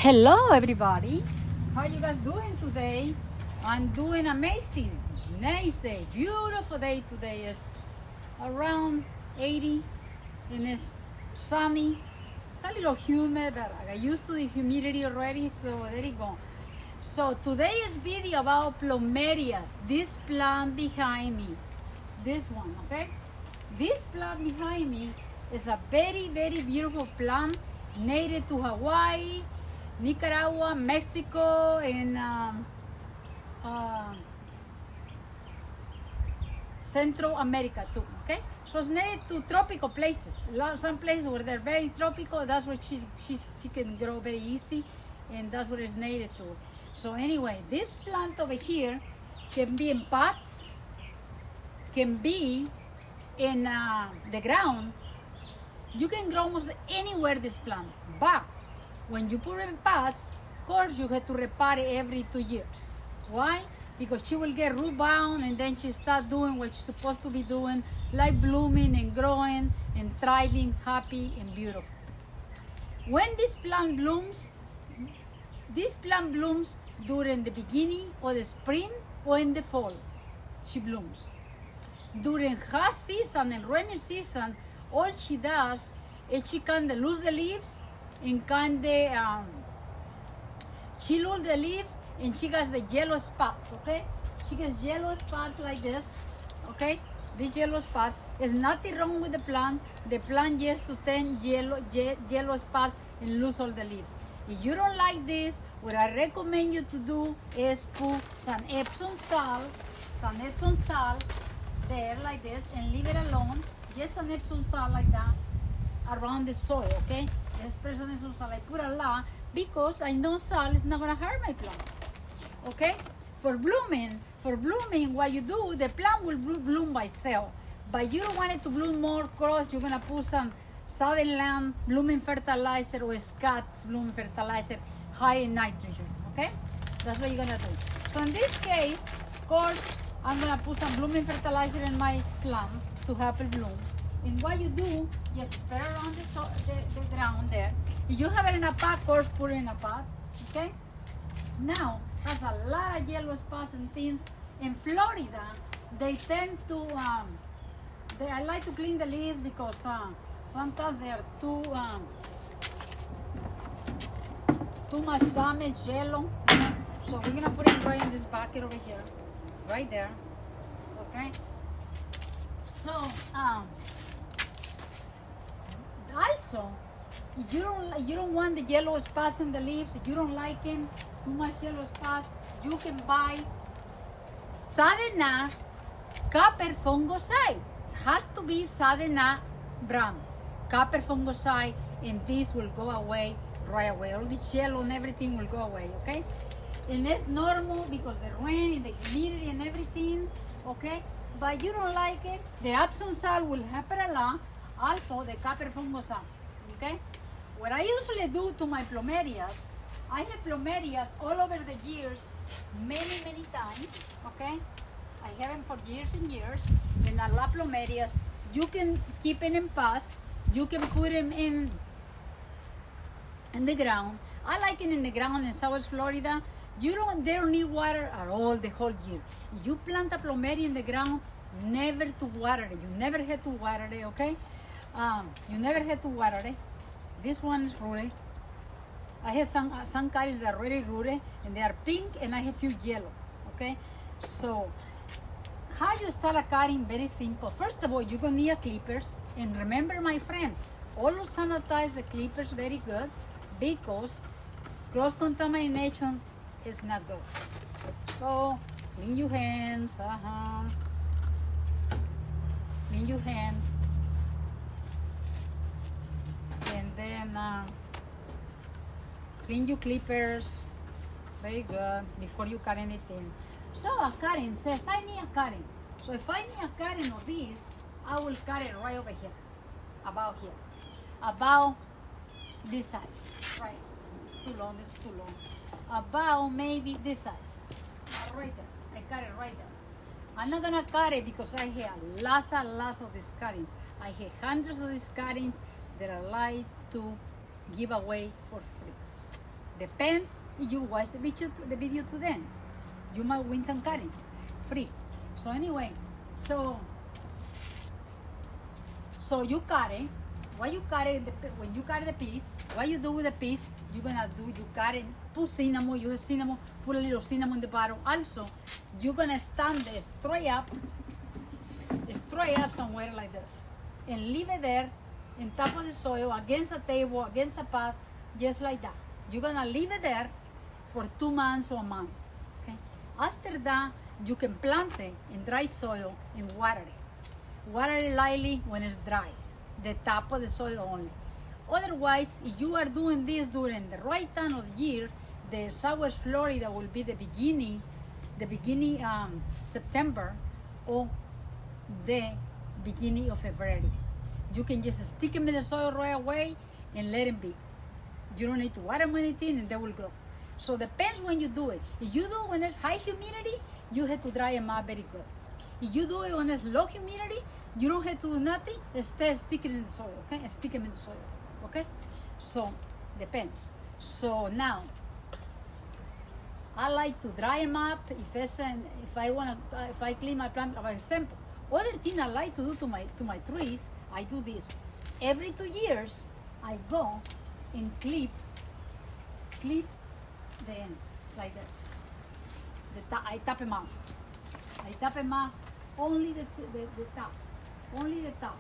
Hello everybody, how you guys doing today? I'm doing amazing. Nice day, beautiful day today. Is around 80 and it's sunny. It's a little humid, but I got used to the humidity already, so there you go. So today's video about plumerias, this plant behind me, this one, okay? This plant behind me is a very beautiful plant native to Hawaii, Nicaragua, Mexico, and Central America too, okay? So it's native to tropical places. Some places where they're very tropical, that's where she can grow very easy, and that's what it's native to. So anyway, this plant over here can be in pots, can be in the ground. You can grow almost anywhere this plant, but when you put it in pots, of course you have to repot it every 2 years. Why? Because she will get root bound and then she start doing what she's supposed to be doing, like blooming and growing and thriving, happy and beautiful. When this plant blooms during the beginning of the spring or in the fall. She blooms. During hot season and rainy season, all she does is she kind of lose the leaves and kind of she lose the leaves and she gets the yellow spots, okay? She gets yellow spots like this, okay? These yellow spots. There's nothing wrong with the plant. The plant just to turn yellow spots and lose all the leaves. If you don't like this, what I recommend you to do is put some Epsom salt there like this and leave it alone. Just some Epsom salt like that around the soil, okay? Just press on Epsom salt. I put a lot because I know salt is not gonna hurt my plant, okay? For blooming, what you do, the plant will bloom by itself, but you don't want it to bloom more cross. You're gonna put some Southern Land blooming fertilizer or Scott's blooming fertilizer high in nitrogen, okay? That's what you're gonna do. So in this case, of course, I'm gonna put some blooming fertilizer in my plant to help it bloom. And what you do, just spread around the ground there. If you have it in a pot, of course, put it in a pot, okay? Now, has a lot of yellow spots and things. In Florida, they tend to, I like to clean the leaves because sometimes they are too much damage, yellow. So we're gonna put it right in this bucket over here, right there, okay? So also, you don't want the yellow spots in the leaves. If you don't like them, too much yellow spots, you can buy Sadena copper fungicide. It has to be Sadena brand copper fungicide, and this will go away right away. All the yellow and everything will go away, okay? And it's normal because the rain and the humidity and everything, okay? But you don't like it, the Epsom salt will help it a lot. Also, the copper fungicide, okay? What I usually do to my plumerias, I have plumerias all over the years, many times, okay? I have them for years and years, and I love plumerias. You can keep them in pots. You can put them in the ground. I like it in the ground in South Florida. They don't need water at all the whole year. If you plant a plumeria in the ground, never to water it. You never have to water it, okay? You never have to water it. This one is rooted. I have some cuttings that are already rooted, and they are pink, and I have few yellow, okay? So, how you start a cutting? Very simple. First of all, you're gonna need a clippers, and remember, my friends, always sanitize the clippers very good because cross contamination is not good. So clean your hands, clean your hands, and then clean your clippers very good before you cut anything. So a cutting says I need a cutting. So if I need a cutting of this, I will cut it right over here, about this size, right? It's too long, this is too long. About maybe this size, right there. I cut it right there. I'm not gonna cut it because I have lots of these cuttings. I have hundreds of these cuttings that I like to give away for free. Depends if you watch the video to them. You might win some cuttings, free. So anyway, so you cut it. When you cut the piece, what you do with the piece, you cut it, put cinnamon, use cinnamon, put a little cinnamon in the bottom. Also, you're gonna stand it straight up somewhere like this, and leave it there on top of the soil, against a table, against a pot, just like that. You're gonna leave it there for 2 months or a month. Okay. After that, you can plant it in dry soil and water it. Water it lightly when it's dry, the top of the soil only. Otherwise, if you are doing this during the right time of the year, the Southwest Florida will be the beginning September or the beginning of February. You can just stick them in the soil right away and let them be. You don't need to water them anything, and they will grow. So depends when you do it. If you do it when it's high humidity, you have to dry them out very good. If you do it when it's low humidity, you don't have to do nothing. Instead, stick it in the soil, okay? Stick them in the soil, okay? So depends. So now, I like to dry them up. If I clean my plant, for example. Other thing I like to do to my trees, I do this. Every 2 years, I go and clip the ends like this. I tap them out. I tap them out, only the top, only the top.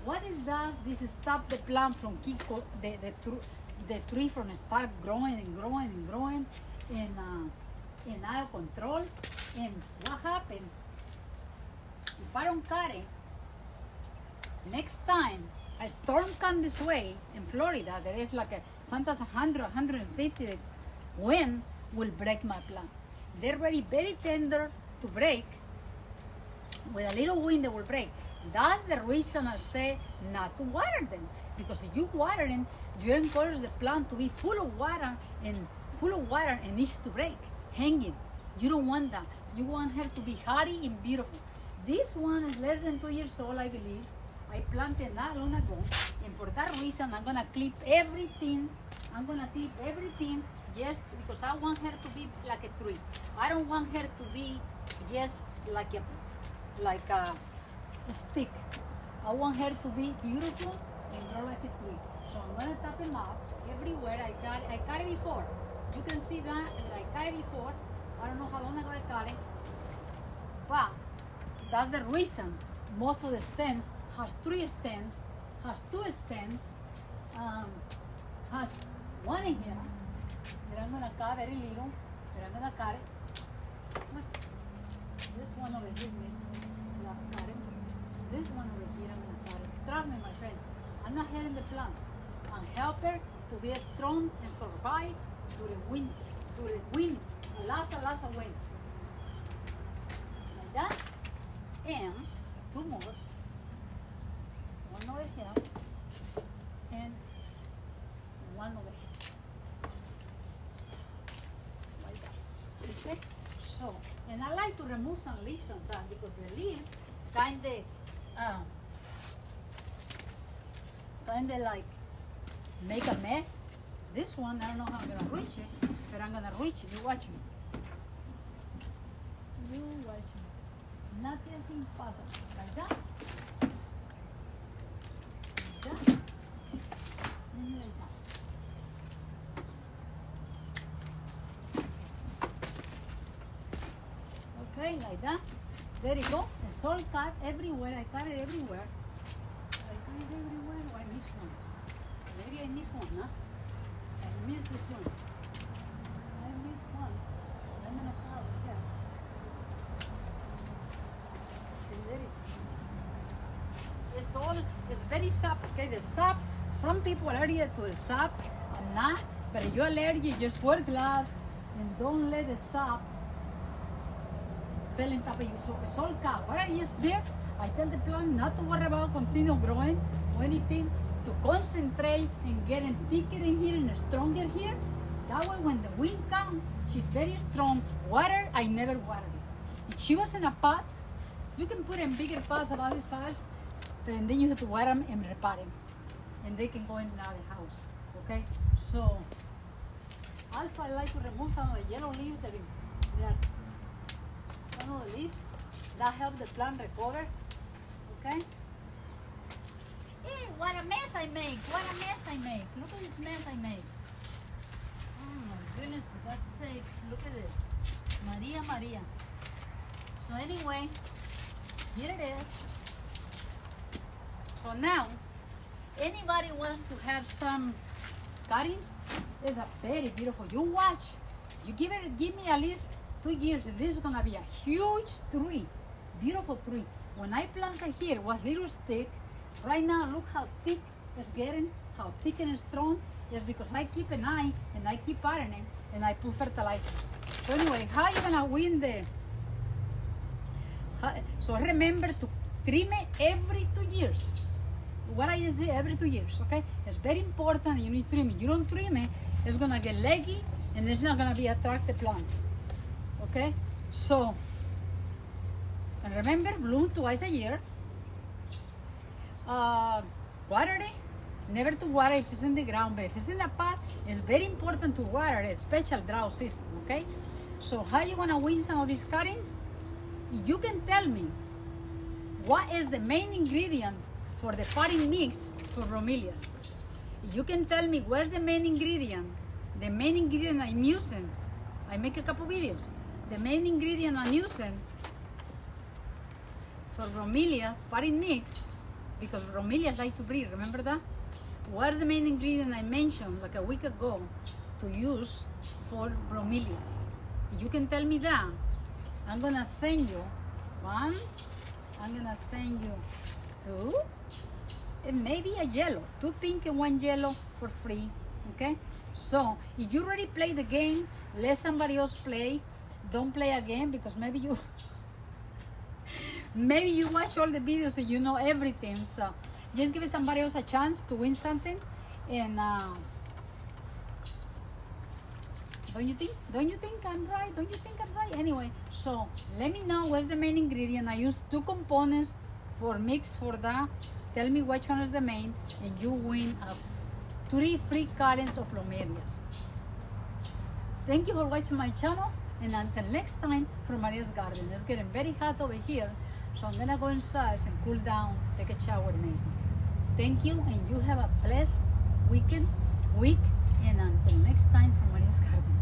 What this does, this stop the plant from the tree from start growing and growing and growing and out of control. And what happened? If I don't cut it, next time a storm comes this way in Florida, there is like sometimes 100, 150, the wind will break my plant. They're very, very tender to break. With a little wind, they will break. That's the reason I say not to water them. Because if you water them, you encourage the plant to be full of water and needs to break, hanging. You don't want that. You want her to be hardy and beautiful. This one is less than 2 years old, I believe. I planted not long ago, and for that reason, I'm gonna clip everything. Just because I want her to be like a tree. I don't want her to be just like a stick. I want her to be beautiful and grow like a tree. So I'm gonna tap them up everywhere. I cut it before. You can see that I cut it before. I don't know how long ago I cut it, but that's the reason most of the stems has 3 stems, has 2 stems, has one in here. But I'm gonna cut very little. But I'm gonna cut it. This one over here, cut it. This one over here, I'm gonna cut it. Trust me, my friends. I'm not hurting the plant. I'm helping her to be strong and survive through the wind, lots of wind. Like that. And 2 more. One over here and one over here. Like that. Okay? So, and I like to remove some leaves sometimes because the leaves kinda like make a mess. This one, I don't know how I'm gonna reach it, but I'm gonna reach it. You watch me. You watch me. Nothing is impossible. Like that. Like that. And like that. Okay, like that. There you go. It's all cut everywhere. I cut it everywhere. I cut it everywhere. Oh, I missed one. Maybe I missed one, huh? I missed this one. I missed one. I'm gonna cut it here. It's very sap, okay? The sap, some people are allergic to the sap, I'm not, but if you're allergic, just wear gloves and don't let the sap fill in top of you. So it's all cut. What I just did, I tell the plant not to worry about continue growing or anything, to concentrate and getting thicker in here and stronger here. That way when the wind comes, she's very strong. Water, I never water it. If she was in a pot, you can put in bigger pots about this size, and then you have to water them and repot them. And they can go in and out of the house, okay? So Also, I like to remove some of the yellow leaves that are some of the leaves that help the plant recover. Okay. Hey, what a mess I make! What a mess I make! Look at this mess I make. Oh my goodness, for God's sakes! Look at this, Maria, Maria. So anyway, here it is. So now, anybody wants to have some cuttings? It's a very beautiful. You watch. You give me at least 2 years. This is gonna be a huge tree, beautiful tree. When I planted here, it was little stick. Right now, look how thick it's getting, how thick and strong. It's because I keep an eye and I keep ironing and I put fertilizers. So anyway, how you gonna win the? So remember to trim it every 2 years. What I just did every 2 years, okay? It's very important. You need to trim it. You don't trim it, it's gonna get leggy and it's not gonna be attractive plant. Okay? So, and remember, bloom twice a year. Water it. Never to water if it's in the ground, but if it's in the pot, it's very important to water it, especially drought season. Okay? So, how you gonna win some of these cuttings? You can tell me what is the main ingredient for the potting mix for bromelias. You can tell me what's the main ingredient. The main ingredient I'm using, I make a couple videos. The main ingredient I'm using for bromelias potting mix, because bromelias like to breed, remember that? What's the main ingredient I mentioned like a week ago to use for bromelias? You can tell me that. I'm gonna send you one, I'm gonna send you two, and maybe a yellow, 2 pink and 1 yellow for free. Okay, so if you already play the game, let somebody else play. Don't play again, because maybe you watch all the videos and you know everything. So just give somebody else a chance to win something. And don't you think I'm right? Don't you think I'm right? Anyway, so let me know what's the main ingredient. I use 2 components for mix for that. Tell me which one is the main, and you win 3 free cuttings of plumerias. Thank you for watching my channel, and until next time from Maria's Garden. It's getting very hot over here, so I'm gonna go inside and cool down, take a shower maybe. Thank you, and you have a blessed week, and until next time from Maria's Garden.